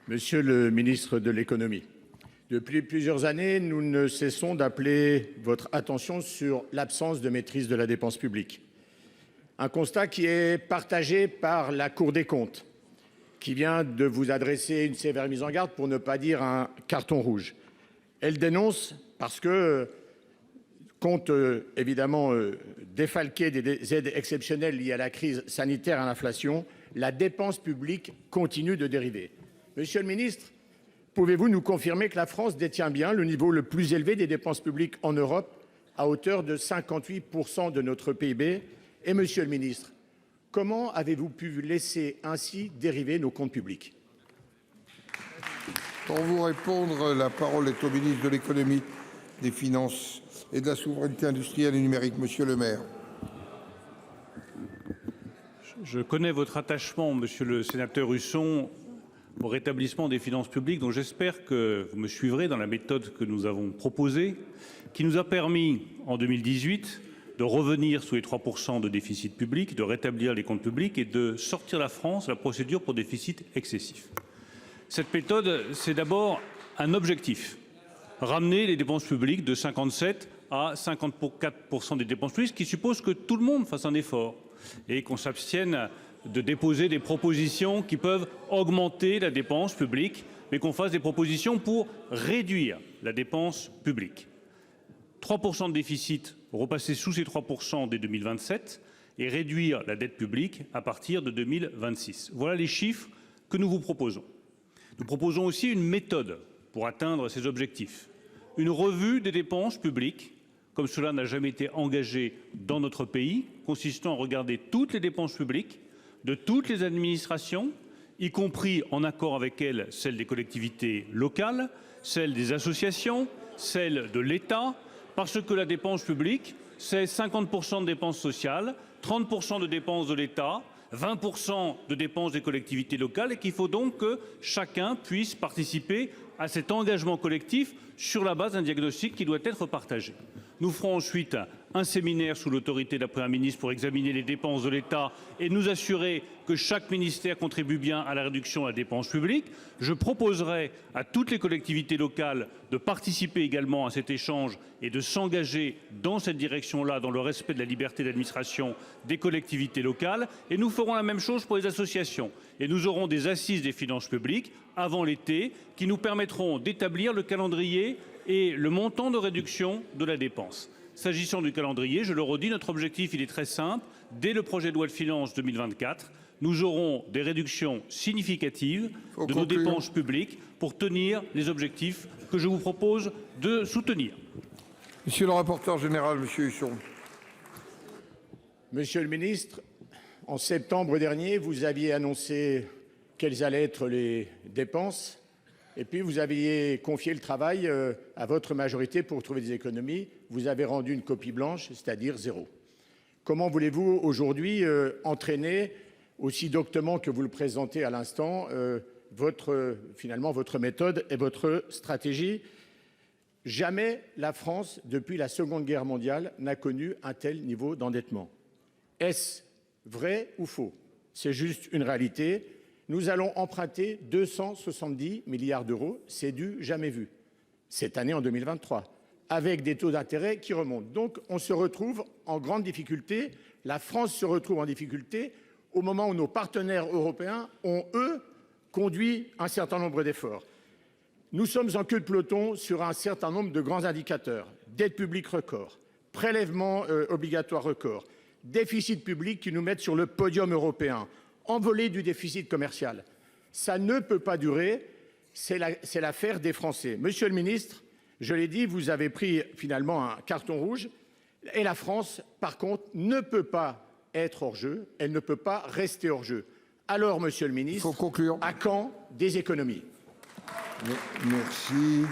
Monsieur le ministre de l'économie, depuis plusieurs années, nous ne cessons d'appeler votre attention sur l'absence de maîtrise de la dépense publique. Un constat qui est partagé par la Cour des comptes, qui vient de vous adresser une sévère mise en garde, pour ne pas dire un carton rouge. Elle dénonce parce que, compte évidemment défalquer des aides exceptionnelles liées à la crise sanitaire et à l'inflation, la dépense publique continue de dériver. Monsieur le ministre, pouvez-vous nous confirmer que la France détient bien le niveau le plus élevé des dépenses publiques en Europe, à hauteur de 58% de notre PIB? Et monsieur le ministre, comment avez-vous pu laisser ainsi dériver nos comptes publics? Pour vous répondre, la parole est au ministre de l'économie, des finances et de la souveraineté industrielle et numérique, monsieur Le Maire. Je connais votre attachement, monsieur le sénateur Husson, au rétablissement des finances publiques, donc j'espère que vous me suivrez dans la méthode que nous avons proposée, qui nous a permis, en 2018, de revenir sous les 3% de déficit public, de rétablir les comptes publics et de sortir la France de la procédure pour déficit excessif. Cette méthode, c'est d'abord un objectif: ramener les dépenses publiques de 57 à 54% des dépenses publiques, ce qui suppose que tout le monde fasse un effort et qu'on s'abstienne de déposer des propositions qui peuvent augmenter la dépense publique, mais qu'on fasse des propositions pour réduire la dépense publique. 3% de déficit, repasser sous ces 3% dès 2027 et réduire la dette publique à partir de 2026. Voilà les chiffres que nous vous proposons. Nous proposons aussi une méthode pour atteindre ces objectifs. Une revue des dépenses publiques, comme cela n'a jamais été engagé dans notre pays, consistant à regarder toutes les dépenses publiques de toutes les administrations, y compris en accord avec elles, celles des collectivités locales, celles des associations, celles de l'État, parce que la dépense publique, c'est 50% de dépenses sociales, 30% de dépenses de l'État, 20% de dépenses des collectivités locales, et qu'il faut donc que chacun puisse participer à cet engagement collectif sur la base d'un diagnostic qui doit être partagé. Nous ferons ensuite un séminaire sous l'autorité de la Première ministre pour examiner les dépenses de l'État et nous assurer que chaque ministère contribue bien à la réduction de la dépense publique. Je proposerai à toutes les collectivités locales de participer également à cet échange et de s'engager dans cette direction-là, dans le respect de la liberté d'administration des collectivités locales. Et nous ferons la même chose pour les associations. Et nous aurons des assises des finances publiques avant l'été qui nous permettront d'établir le calendrier et le montant de réduction de la dépense. S'agissant du calendrier, je le redis, notre objectif il est très simple. Dès le projet de loi de finances 2024, nous aurons des réductions significatives de nos dépenses publiques pour tenir les objectifs que je vous propose de soutenir. Monsieur le rapporteur général, monsieur Husson. Monsieur le ministre, en septembre dernier, vous aviez annoncé quelles allaient être les dépenses. Et puis, vous aviez confié le travail à votre majorité pour trouver des économies. Vous avez rendu une copie blanche, c'est-à-dire zéro. Comment voulez-vous aujourd'hui entraîner, aussi doctement que vous le présentez à l'instant, finalement votre méthode et votre stratégie? Jamais la France, depuis la Seconde Guerre mondiale, n'a connu un tel niveau d'endettement. Est-ce vrai ou faux? C'est juste une réalité. Nous allons emprunter 270 milliards d'euros, c'est du jamais vu, cette année en 2023, avec des taux d'intérêt qui remontent. Donc on se retrouve en grande difficulté, la France se retrouve en difficulté au moment où nos partenaires européens ont, eux, conduit un certain nombre d'efforts. Nous sommes en queue de peloton sur un certain nombre de grands indicateurs: dette publique record, prélèvements obligatoires record, déficit public qui nous mettent sur le podium européen, envolée du déficit commercial. Ça ne peut pas durer, c'est l'affaire des Français. Monsieur le ministre, je l'ai dit, vous avez pris finalement un carton rouge et la France, par contre, ne peut pas être hors jeu, elle ne peut pas rester hors jeu. Alors, monsieur le ministre, faut conclure. À quand des économies? Merci.